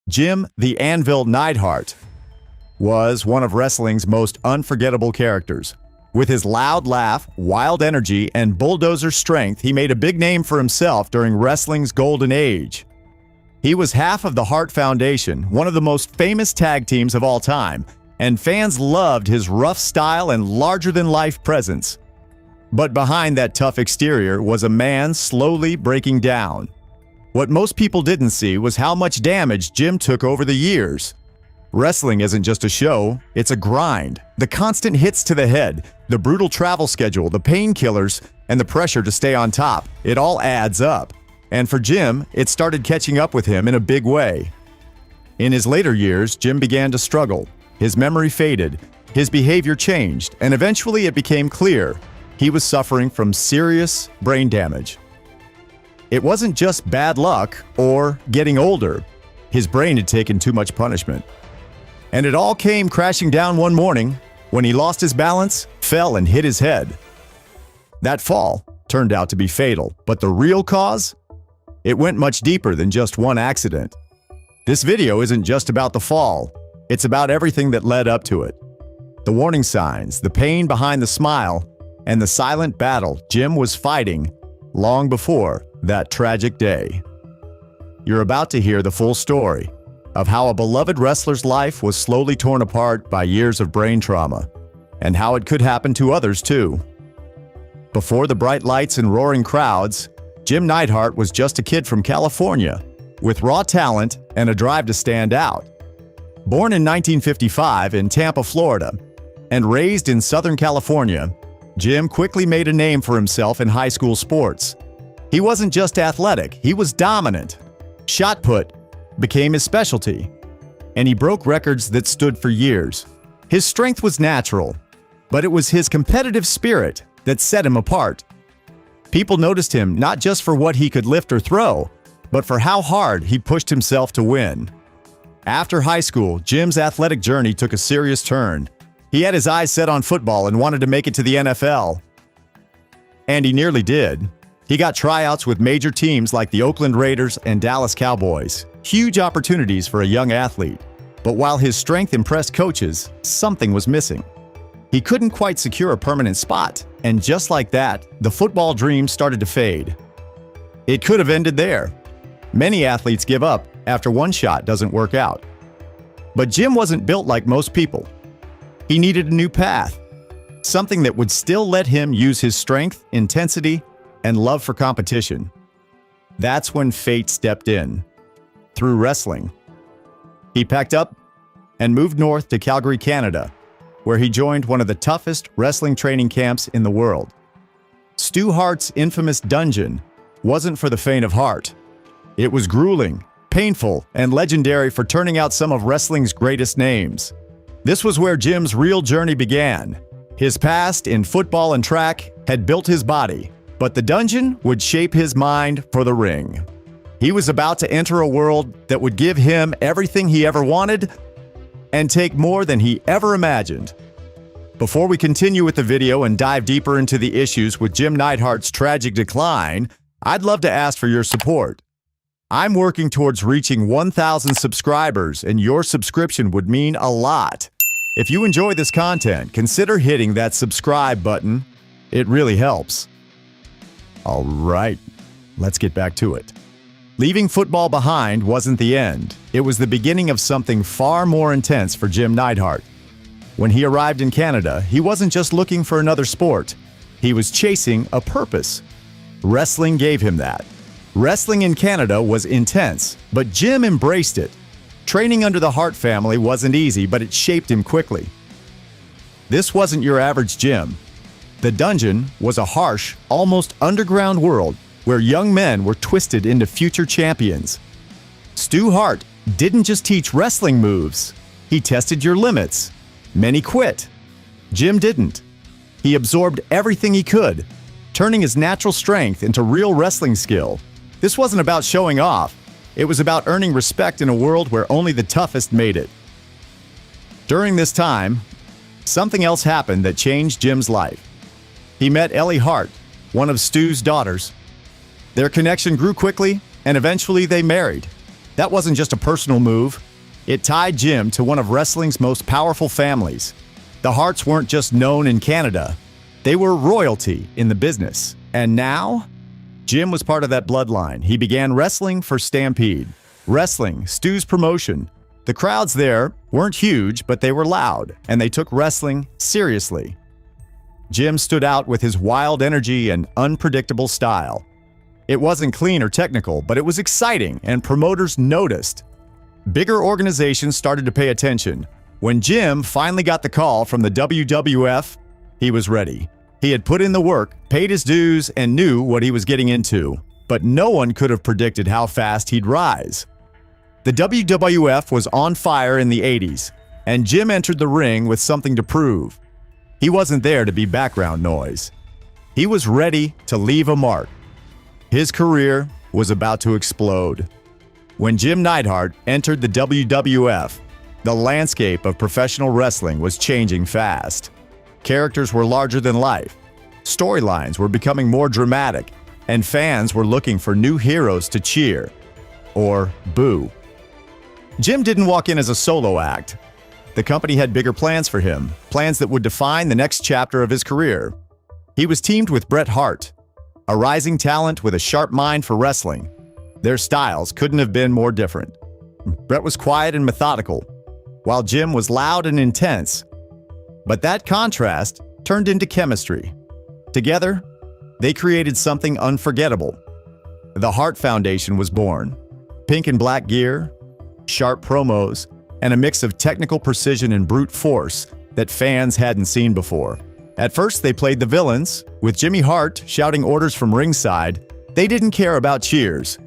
Jim the Anvil Neidhart was one of wrestling's most unforgettable characters. With his loud laugh, wild energy, and bulldozer strength, he made a big name for himself during wrestling's golden age. He was half of the Hart Foundation, one of the most famous tag teams of all time, and fans loved his rough style and larger-than-life presence. But behind that tough exterior was a man slowly breaking down. What most people didn't see was how much damage Jim took over the years. Wrestling isn't just a show, it's a grind. The constant hits to the head, the brutal travel schedule, the painkillers, and the pressure to stay on top, it all adds up. And for Jim, it started catching up with him in a big way. In his later years, Jim began to struggle. His memory faded, his behavior changed, and eventually it became clear he was suffering from serious brain damage. It wasn't just bad luck or getting older. His brain had taken too much punishment. And it all came crashing down one morning when he lost his balance, fell, and hit his head. That fall turned out to be fatal, but the real cause? It went much deeper than just one accident. This video isn't just about the fall, it's about everything that led up to it. The warning signs, the pain behind the smile, and the silent battle Jim was fighting long before that tragic day. You're about to hear the full story of how a beloved wrestler's life was slowly torn apart by years of brain trauma, and how it could happen to others too. Before the bright lights and roaring crowds, Jim Neidhart was just a kid from California with raw talent and a drive to stand out. Born in 1955 in Tampa, Florida, and raised in Southern California, Jim quickly made a name for himself in high school sports. He wasn't just athletic, he was dominant. Shot put became his specialty, and he broke records that stood for years. His strength was natural, but it was his competitive spirit that set him apart. People noticed him not just for what he could lift or throw, but for how hard he pushed himself to win. After high school, Jim's athletic journey took a serious turn. He had his eyes set on football and wanted to make it to the NFL. And he nearly did. He got tryouts with major teams like the Oakland Raiders and Dallas Cowboys. Huge opportunities for a young athlete. But while his strength impressed coaches, something was missing. He couldn't quite secure a permanent spot, and just like that, the football dream started to fade. It could have ended there. Many athletes give up after one shot doesn't work out. But Jim wasn't built like most people. He needed a new path, something that would still let him use his strength, intensity, and love for competition. That's when fate stepped in, through wrestling. He packed up and moved north to Calgary, Canada, where he joined one of the toughest wrestling training camps in the world. Stu Hart's infamous dungeon wasn't for the faint of heart. It was grueling, painful, and legendary for turning out some of wrestling's greatest names. This was where Jim's real journey began. His past in football and track had built his body, but the dungeon would shape his mind for the ring. He was about to enter a world that would give him everything he ever wanted and take more than he ever imagined. Before we continue with the video and dive deeper into the issues with Jim Neidhart's tragic decline, I'd love to ask for your support. I'm working towards reaching 1,000 subscribers, and your subscription would mean a lot. If you enjoy this content, consider hitting that subscribe button. It really helps. All right, let's get back to it. Leaving football behind wasn't the end. It was the beginning of something far more intense for Jim Neidhart. When he arrived in Canada, he wasn't just looking for another sport. He was chasing a purpose. Wrestling gave him that. Wrestling in Canada was intense, but Jim embraced it. Training under the Hart family wasn't easy, but it shaped him quickly. This wasn't your average gym. The dungeon was a harsh, almost underground world where young men were twisted into future champions. Stu Hart didn't just teach wrestling moves. He tested your limits. Many quit. Jim didn't. He absorbed everything he could, turning his natural strength into real wrestling skill. This wasn't about showing off. It was about earning respect in a world where only the toughest made it. During this time, something else happened that changed Jim's life. He met Ellie Hart, one of Stu's daughters. Their connection grew quickly, and eventually they married. That wasn't just a personal move. It tied Jim to one of wrestling's most powerful families. The Harts weren't just known in Canada. They were royalty in the business. And now, Jim was part of that bloodline. He began wrestling for Stampede. Wrestling, Stu's promotion. The crowds there weren't huge, but they were loud, and they took wrestling seriously. Jim stood out with his wild energy and unpredictable style. It wasn't clean or technical, but it was exciting, and promoters noticed. Bigger organizations started to pay attention. When Jim finally got the call from the WWF, he was ready. He had put in the work, paid his dues, and knew what he was getting into. But no one could have predicted how fast he'd rise. The WWF was on fire in the 80s, and Jim entered the ring with something to prove. He wasn't there to be background noise. He was ready to leave a mark. His career was about to explode. When Jim Neidhart entered the WWF, the landscape of professional wrestling was changing fast. Characters were larger than life. Storylines were becoming more dramatic, and fans were looking for new heroes to cheer or boo. Jim didn't walk in as a solo act. The company had bigger plans for him, plans that would define the next chapter of his career. He was teamed with Bret Hart, a rising talent with a sharp mind for wrestling. Their styles couldn't have been more different. Bret was quiet and methodical, while Jim was loud and intense. But that contrast turned into chemistry. Together, they created something unforgettable. The Hart Foundation was born. Pink and black gear, sharp promos, and a mix of technical precision and brute force that fans hadn't seen before. At first, they played the villains, with Jimmy Hart shouting orders from ringside. They didn't care about cheers.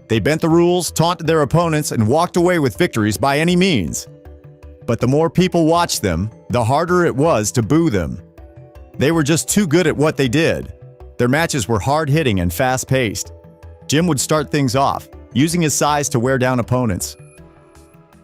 They bent the rules, taunted their opponents, and walked away with victories by any means. But the more people watched them, the harder it was to boo them. They were just too good at what they did. Their matches were hard-hitting and fast-paced. Jim would start things off, using his size to wear down opponents.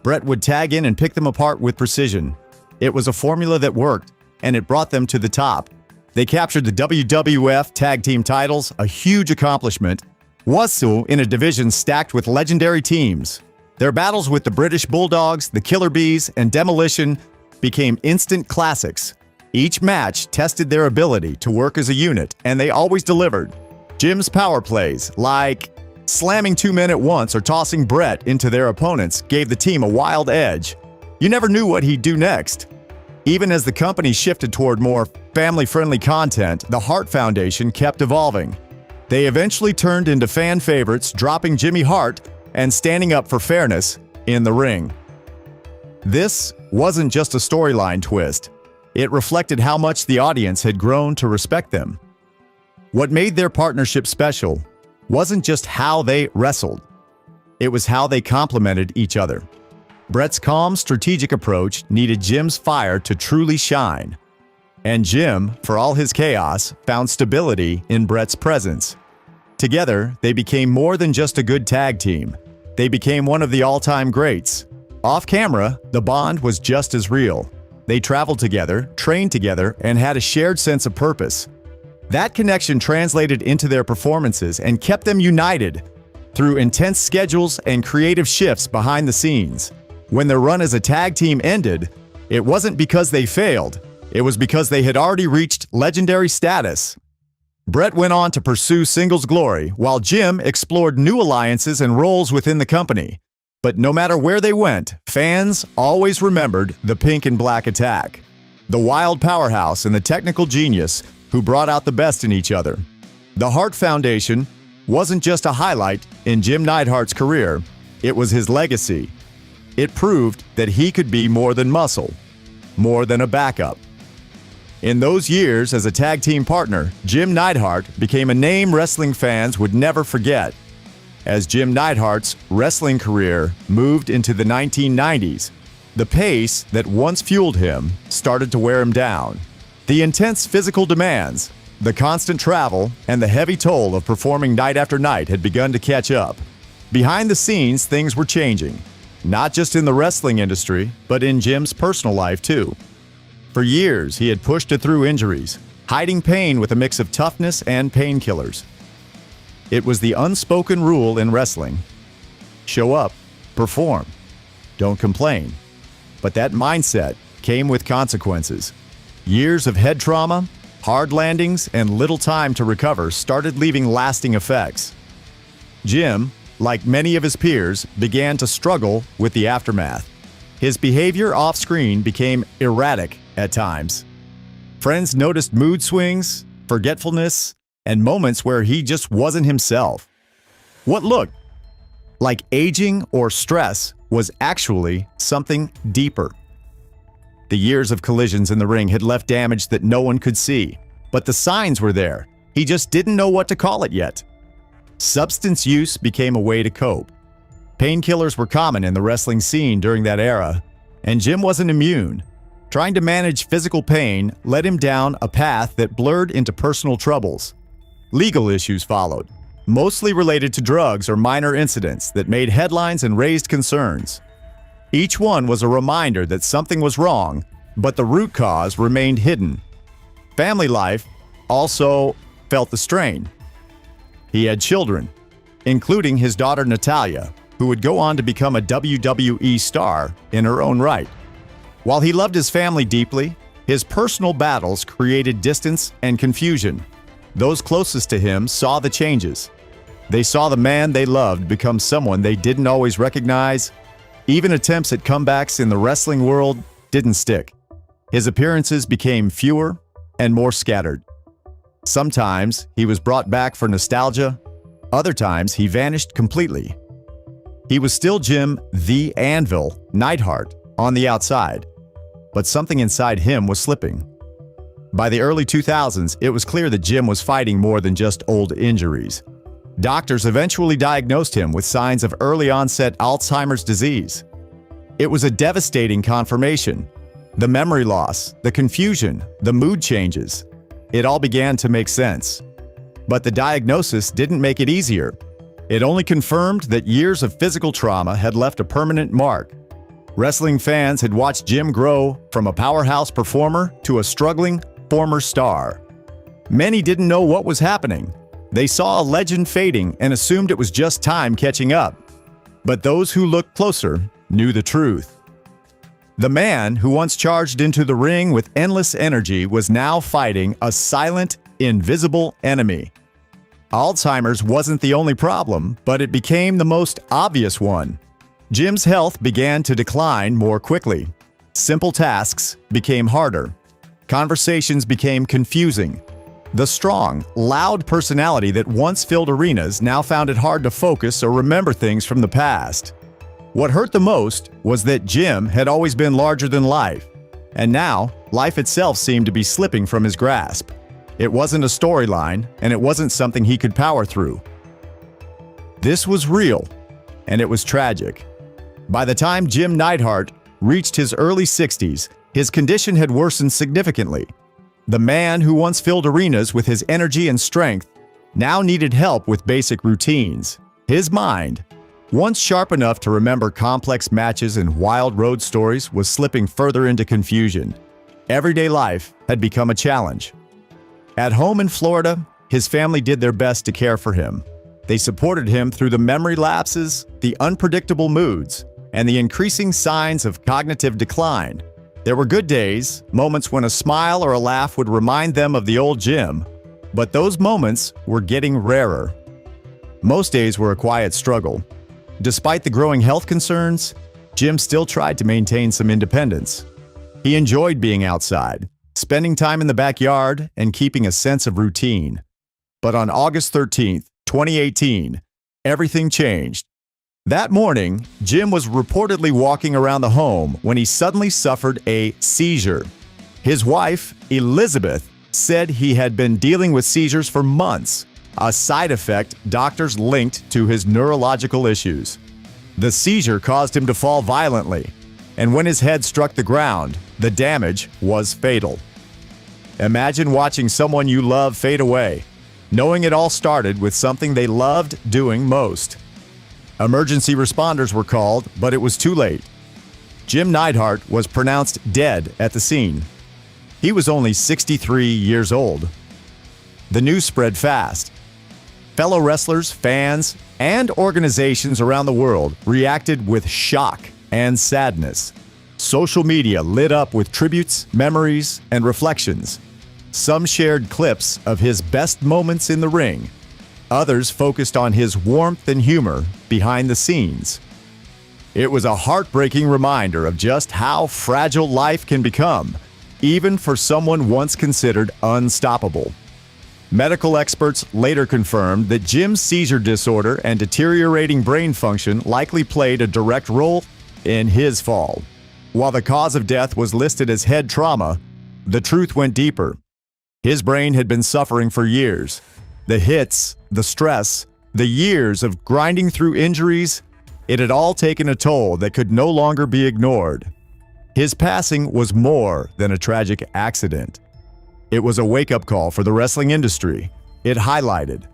Bret would tag in and pick them apart with precision. It was a formula that worked, and it brought them to the top. They captured the WWF Tag Team titles, a huge accomplishment. Was so in a division stacked with legendary teams. Their battles with the British Bulldogs, the Killer Bees, and Demolition became instant classics. Each match tested their ability to work as a unit, and they always delivered. Jim's power plays, like slamming two men at once or tossing Bret into their opponents, gave the team a wild edge. You never knew what he'd do next. Even as the company shifted toward more family-friendly content, the Hart Foundation kept evolving. They eventually turned into fan favorites, dropping Jimmy Hart and standing up for fairness in the ring. This wasn't just a storyline twist. It reflected how much the audience had grown to respect them. What made their partnership special wasn't just how they wrestled. It was how they complemented each other. Bret's calm, strategic approach needed Jim's fire to truly shine. And Jim, for all his chaos, found stability in Bret's presence. Together, they became more than just a good tag team. They became one of the all-time greats. Off camera, the bond was just as real. They traveled together, trained together, and had a shared sense of purpose. That connection translated into their performances and kept them united through intense schedules and creative shifts behind the scenes. When their run as a tag team ended, it wasn't because they failed. It was because they had already reached legendary status. Bret went on to pursue singles glory, while Jim explored new alliances and roles within the company. But no matter where they went, fans always remembered the pink and black attack, the wild powerhouse and the technical genius who brought out the best in each other. The Hart Foundation wasn't just a highlight in Jim Neidhart's career, it was his legacy. It proved that he could be more than muscle, more than a backup. In those years as a tag team partner, Jim Neidhart became a name wrestling fans would never forget. As Jim Neidhart's wrestling career moved into the 1990s, the pace that once fueled him started to wear him down. The intense physical demands, the constant travel, and the heavy toll of performing night after night had begun to catch up. Behind the scenes, things were changing, not just in the wrestling industry, but in Jim's personal life too. For years, he had pushed it through injuries, hiding pain with a mix of toughness and painkillers. It was the unspoken rule in wrestling: show up perform. Don't complain. But that mindset came with consequences. Years of head trauma, hard landings, and little time to recover started leaving lasting effects. Jim, like many of his peers, began to struggle with the aftermath. His behavior off-screen became erratic at times. Friends noticed mood swings, forgetfulness, and moments where he just wasn't himself. What looked like aging or stress was actually something deeper. The years of collisions in the ring had left damage that no one could see, but the signs were there. He just didn't know what to call it yet. Substance use became a way to cope. Painkillers were common in the wrestling scene during that era, and Jim wasn't immune. Trying to manage physical pain led him down a path that blurred into personal troubles. Legal issues followed, mostly related to drugs or minor incidents that made headlines and raised concerns. Each one was a reminder that something was wrong, but the root cause remained hidden. Family life also felt the strain. He had children, including his daughter Natalia, who would go on to become a WWE star in her own right. While he loved his family deeply, his personal battles created distance and confusion. Those closest to him saw the changes. They saw the man they loved become someone they didn't always recognize. Even attempts at comebacks in the wrestling world didn't stick. His appearances became fewer and more scattered. Sometimes he was brought back for nostalgia. Other times he vanished completely. He was still Jim the Anvil Neidhart on the outside, but something inside him was slipping. By the early 2000s, it was clear that Jim was fighting more than just old injuries. Doctors eventually diagnosed him with signs of early-onset Alzheimer's disease. It was a devastating confirmation. The memory loss, the confusion, the mood changes. It all began to make sense. But the diagnosis didn't make it easier. It only confirmed that years of physical trauma had left a permanent mark. Wrestling fans had watched Jim grow from a powerhouse performer to a struggling former star. Many didn't know what was happening. They saw a legend fading and assumed it was just time catching up. But those who looked closer knew the truth. The man who once charged into the ring with endless energy was now fighting a silent, invisible enemy. Alzheimer's wasn't the only problem, but it became the most obvious one. Jim's health began to decline more quickly. Simple tasks became harder. Conversations became confusing. The strong, loud personality that once filled arenas now found it hard to focus or remember things from the past. What hurt the most was that Jim had always been larger than life, and now life itself seemed to be slipping from his grasp. It wasn't a storyline, and it wasn't something he could power through. This was real, and it was tragic. By the time Jim Neidhart reached his early 60s, his condition had worsened significantly. The man who once filled arenas with his energy and strength now needed help with basic routines. His mind, once sharp enough to remember complex matches and wild road stories, was slipping further into confusion. Everyday life had become a challenge. At home in Florida, his family did their best to care for him. They supported him through the memory lapses, the unpredictable moods, and the increasing signs of cognitive decline. There were good days, moments when a smile or a laugh would remind them of the old Jim, but those moments were getting rarer. Most days were a quiet struggle. Despite the growing health concerns, Jim still tried to maintain some independence. He enjoyed being outside, spending time in the backyard, and keeping a sense of routine. But on August 13th, 2018, everything changed. That morning, Jim was reportedly walking around the home when he suddenly suffered a seizure. His wife, Elizabeth, said he had been dealing with seizures for months, a side effect doctors linked to his neurological issues. The seizure caused him to fall violently, and when his head struck the ground, the damage was fatal. Imagine watching someone you love fade away, knowing it all started with something they loved doing most. Emergency responders were called, but it was too late. Jim Neidhart was pronounced dead at the scene. He was only 63 years old. The news spread fast. Fellow wrestlers, fans, and organizations around the world reacted with shock and sadness. Social media lit up with tributes, memories, and reflections. Some shared clips of his best moments in the ring. Others focused on his warmth and humor behind the scenes. It was a heartbreaking reminder of just how fragile life can become, even for someone once considered unstoppable. Medical experts later confirmed that Jim's seizure disorder and deteriorating brain function likely played a direct role in his fall. While the cause of death was listed as head trauma, the truth went deeper. His brain had been suffering for years. The hits, the stress, the years of grinding through injuries, it had all taken a toll that could no longer be ignored. His passing was more than a tragic accident. It was a wake-up call for the wrestling industry. It highlighted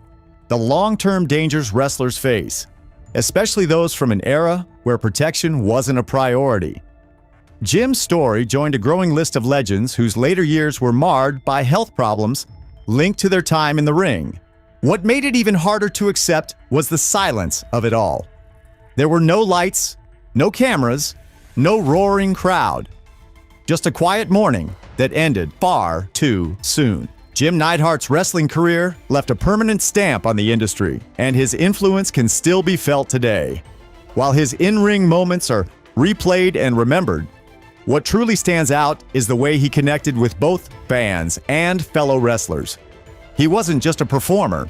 the long-term dangers wrestlers face, especially those from an era where protection wasn't a priority. Jim's story joined a growing list of legends whose later years were marred by health problems linked to their time in the ring. What made it even harder to accept was the silence of it all. There were no lights, no cameras, no roaring crowd. Just a quiet morning that ended far too soon. Jim Neidhart's wrestling career left a permanent stamp on the industry, and his influence can still be felt today. While his in-ring moments are replayed and remembered, what truly stands out is the way he connected with both fans and fellow wrestlers. He wasn't just a performer,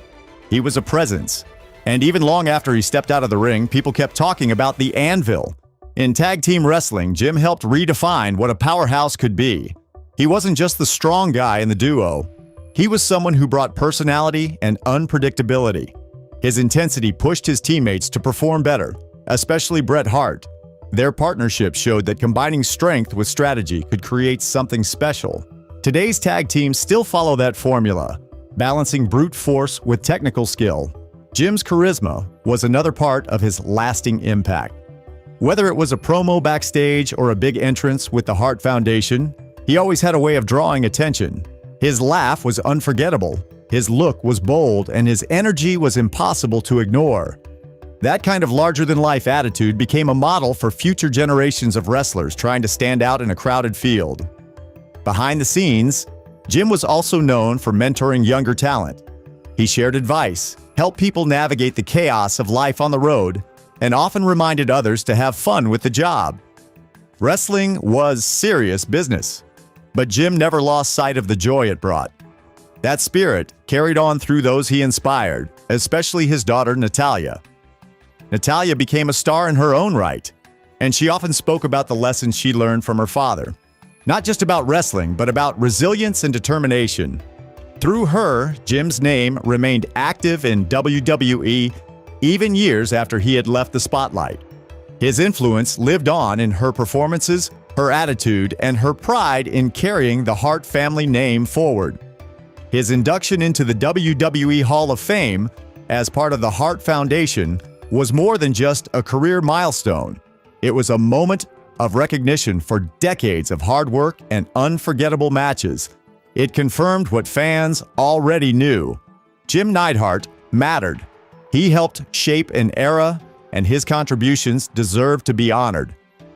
he was a presence. And even long after he stepped out of the ring, people kept talking about the Anvil. In tag team wrestling, Jim helped redefine what a powerhouse could be. He wasn't just the strong guy in the duo. He was someone who brought personality and unpredictability. His intensity pushed his teammates to perform better, especially Bret Hart. Their partnership showed that combining strength with strategy could create something special. Today's tag teams still follow that formula, balancing brute force with technical skill. Jim's charisma was another part of his lasting impact. Whether it was a promo backstage or a big entrance with the Hart Foundation, he always had a way of drawing attention. His laugh was unforgettable, his look was bold, and his energy was impossible to ignore. That kind of larger-than-life attitude became a model for future generations of wrestlers trying to stand out in a crowded field. Behind the scenes, Jim was also known for mentoring younger talent. He shared advice, helped people navigate the chaos of life on the road, and often reminded others to have fun with the job. Wrestling was serious business, but Jim never lost sight of the joy it brought. That spirit carried on through those he inspired, especially his daughter Natalya. Natalya became a star in her own right, and she often spoke about the lessons she learned from her father. Not just about wrestling, but about resilience and determination. Through her, Jim's name remained active in WWE even years after he had left the spotlight. His influence lived on in her performances, her attitude, and her pride in carrying the Hart family name forward. His induction into the WWE Hall of Fame as part of the Hart Foundation was more than just a career milestone. It was a moment of recognition for decades of hard work and unforgettable matches. It confirmed what fans already knew. Jim Neidhart mattered. He helped shape an era, and his contributions deserve to be honored.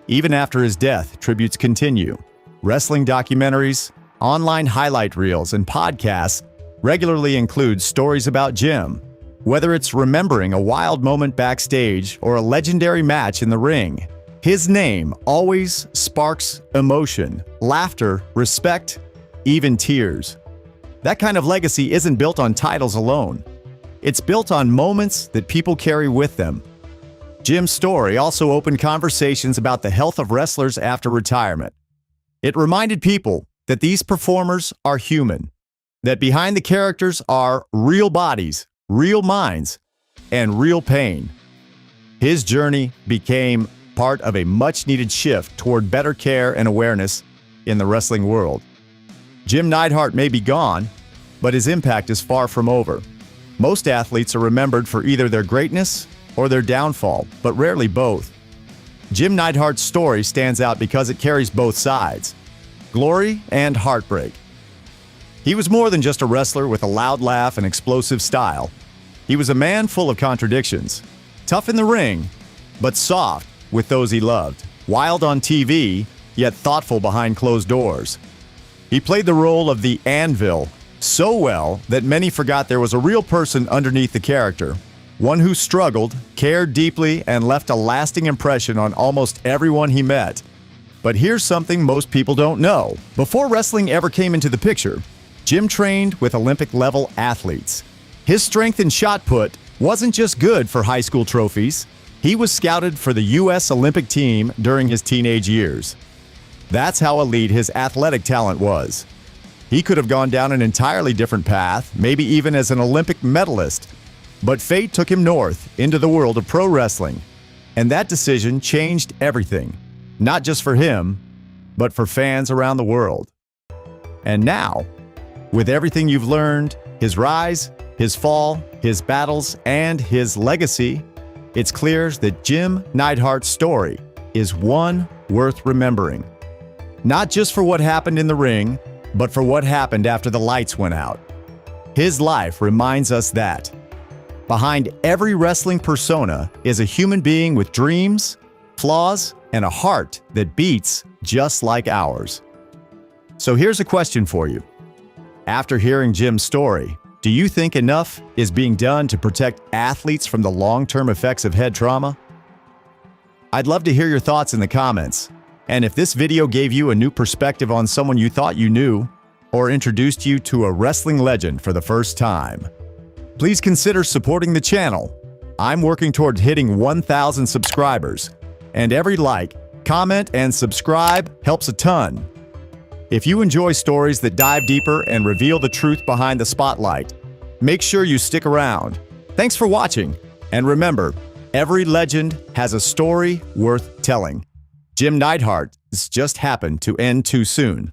Even after his death, tributes continue. Wrestling documentaries, online highlight reels, and podcasts regularly include stories about Jim. Whether it's remembering a wild moment backstage or a legendary match in the ring, his name always sparks emotion, laughter, respect, even tears. That kind of legacy isn't built on titles alone. It's built on moments that people carry with them. Jim's story also opened conversations about the health of wrestlers after retirement. It reminded people that these performers are human, that behind the characters are real bodies, real minds, and real pain. His journey became part of a much-needed shift toward better care and awareness in the wrestling world. Jim Neidhart may be gone, but his impact is far from over. Most athletes are remembered for either their greatness or their downfall, but rarely both. Jim Neidhart's story stands out because it carries both sides, glory and heartbreak. He was more than just a wrestler with a loud laugh and explosive style. He was a man full of contradictions. Tough in the ring, but soft with those he loved. Wild on TV, yet thoughtful behind closed doors. He played the role of the Anvil so well that many forgot there was a real person underneath the character. One who struggled, cared deeply, and left a lasting impression on almost everyone he met. But here's something most people don't know. Before wrestling ever came into the picture, Jim trained with Olympic-level athletes. His strength and shot put wasn't just good for high school trophies. He was scouted for the U.S. Olympic team during his teenage years. That's how elite his athletic talent was. He could have gone down an entirely different path, maybe even as an Olympic medalist. But fate took him north into the world of pro wrestling. And that decision changed everything, not just for him, but for fans around the world. And now, with everything you've learned, his rise, his fall, his battles, and his legacy, it's clear that Jim Neidhart's story is one worth remembering. Not just for what happened in the ring, but for what happened after the lights went out. His life reminds us that behind every wrestling persona is a human being with dreams, flaws, and a heart that beats just like ours. So here's a question for you. After hearing Jim's story, do you think enough is being done to protect athletes from the long-term effects of head trauma? I'd love to hear your thoughts in the comments. And if this video gave you a new perspective on someone you thought you knew, or introduced you to a wrestling legend for the first time, please consider supporting the channel. I'm working toward hitting 1,000 subscribers, and every like, comment, and subscribe helps a ton. If you enjoy stories that dive deeper and reveal the truth behind the spotlight, make sure you stick around. Thanks for watching, and remember, every legend has a story worth telling. Jim Neidhart just happened to end too soon.